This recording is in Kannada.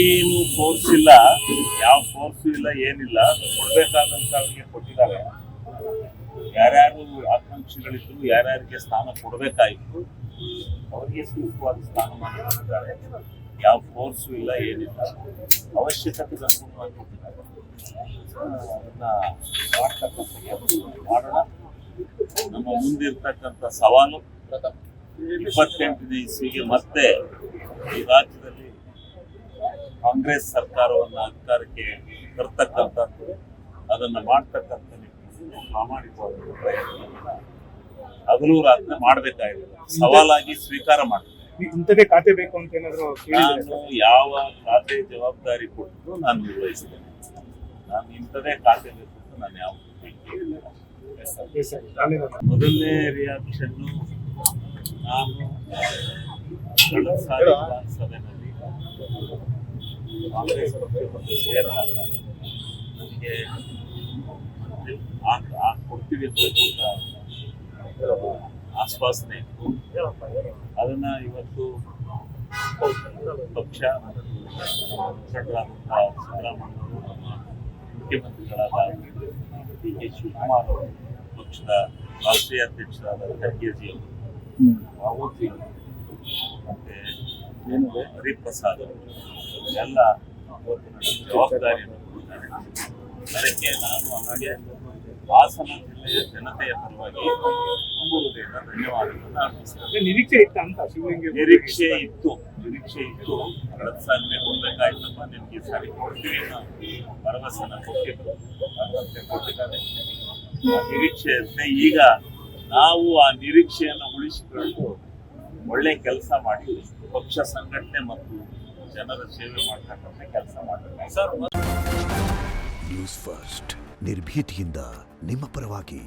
ಏನು ಫೋರ್ಸ್ ಇಲ್ಲ, ಯಾವ ಫೋರ್ಸು ಇಲ್ಲ, ಏನಿಲ್ಲ. ಕೊಡ್ಬೇಕಾದಂತ ಅವರಿಗೆ ಕೊಟ್ಟಿದ್ದಾರೆ. ಯಾರ್ಯಾರು ಆಕಾಂಕ್ಷಿಗಳಿದ್ರು, ಯಾರ್ಯಾರಿಗೆ ಸ್ಥಾನ ಕೊಡಬೇಕಾಯಿತು, ಅವರಿಗೆ ಸೂಕ್ತವಾದ ಸ್ಥಾನಮಾನ ಕೊಟ್ಟಿದ್ದಾರೆ. ಯಾವ ಫೋರ್ಸು ಇಲ್ಲ, ಏನಿಲ್ಲ. ಅವಶ್ಯಕತೆಗೆ ಅನುಗುಣವಾಗಿ ಕೊಟ್ಟಿದ್ದಾರೆ. ಅದನ್ನ ಮಾಡ್ತಕ್ಕಂಥ ಕೆಲಸ ಮಾಡೋಣ. ನಮ್ಮ ಮುಂದಿರ್ತಕ್ಕಂಥ ಸವಾಲು 28ನೇ ಇಸ್ವಿಗೆ ಮತ್ತೆ ಈ ರಾಜ್ಯದಲ್ಲಿ ಕಾಂಗ್ರೆಸ್ ಸರ್ಕಾರವನ್ನು ಅಧಿಕಾರಕ್ಕೆ ತರ್ತಕ್ಕಂಥದ್ದು, ಅದನ್ನು ಮಾಡ್ತಕ್ಕಂಥ ಪ್ರಾಮಾಣಿಕವಾದ ಪ್ರಯತ್ನ ಹಗಲು ರಾತ್ರಿ ಮಾಡಬೇಕಾಗಿದೆ. ಸವಾಲಾಗಿ ಸ್ವೀಕಾರ ಮಾಡ್ತೀನಿ. ಇಂಥದೇ ಖಾತೆ ಬೇಕು ಅಂತ ಏನಾದ್ರು ನಾನು ಯಾವ ಖಾತೆ ಜವಾಬ್ದಾರಿ ಕೊಟ್ಟರು ನಾನು ನಿರ್ವಹಿಸ್ತೇನೆ. ನಾನು ಇಂಥದೇ ಖಾತೆ ಬೇಕು ಅಂತ ನಾನು ಯಾವ ಮೊದಲನೇ ರಿಯಾಕ್ಷನ್ನು ನಾನು ಕಳೆದ ಸಾರಿ ವಿಧಾನಸಭೆಯಲ್ಲಿ ಕಾಂಗ್ರೆಸ್ ಪಕ್ಷವನ್ನು ಸೇರಿದಾಗ ನನಗೆ ಕೊಡ್ತೀವಿ ಅಂತಕ್ಕಂಥ ಆಶ್ವಾಸನೆ ಇತ್ತು. ಅದನ್ನ ಇವತ್ತು ಪಕ್ಷ ಮುಖಂಡರಾದಂತಹ ಸಿದ್ದರಾಮಯ್ಯವರು, ನಮ್ಮ ಮುಖ್ಯಮಂತ್ರಿಗಳಾದ ಡಿ ಕೆ ಶಿವಕುಮಾರ್ ಅವರು, ಪಕ್ಷದ ರಾಷ್ಟ್ರೀಯ ಅಧ್ಯಕ್ಷರಾದ ಖರ್ಗೆಜಿ ಅವರು, ಮತ್ತೆ ಹರಿಪ್ರಸಾದ್ ಅವರು ಎಲ್ಲ ಇವತ್ತು ನನ್ನ ಜವಾಬ್ದಾರಿಯನ್ನು ಕೊಟ್ಟಿದ್ದಾರೆ. ಅದಕ್ಕೆ ನಾನು ಹಾಗೆ ಹಾಸನ ಜಿಲ್ಲೆಯ ಜನತೆಯ ಪರವಾಗಿ ತುಂಬ ಹೃದಯದ ಧನ್ಯವಾದಗಳನ್ನು ಅರ್ಪಿಸ್ತೇನೆ. ನಿರೀಕ್ಷೆ ಇತ್ತ ಅಂತ ನಿರೀಕ್ಷೆ ಇತ್ತು. ಕಳೆದ ಸಾಲಿಗೆ ಕೊಡ್ಬೇಕಾಯ್ತಪ್ಪ, ನಿಮ್ಗೆ ಈ ಸಾರಿ ಕೊಡ್ತೀವಿ ಅನ್ನೋ ಭರವಸೆನ ಕೊಟ್ಟಿದ್ರು. ಅದರಂತೆ ಕೊಟ್ಟಿದ್ದಾರೆ. ಆ ನಿರೀಕ್ಷೆಯಂತೆ ಈಗ ನಾವು ಆ ನಿರೀಕ್ಷೆಯನ್ನು ಉಳಿಸಿಕೊಂಡು ಒಳ್ಳೆ ಕೆಲಸ ಮಾಡಿ ಪಕ್ಷ ಸಂಘಟನೆ ಮತ್ತು ಜನರ ಸೇವೆ ಮಾಡ್ತಕ್ಕಂಥ ಕೆಲಸ ಮಾಡಬೇಕು. ನ್ಯೂಸ್ ಫಸ್ಟ್ ನಿರ್ಭೀತಿಯಿಂದ ನಿಮ್ಮ ಪರವಾಗಿ.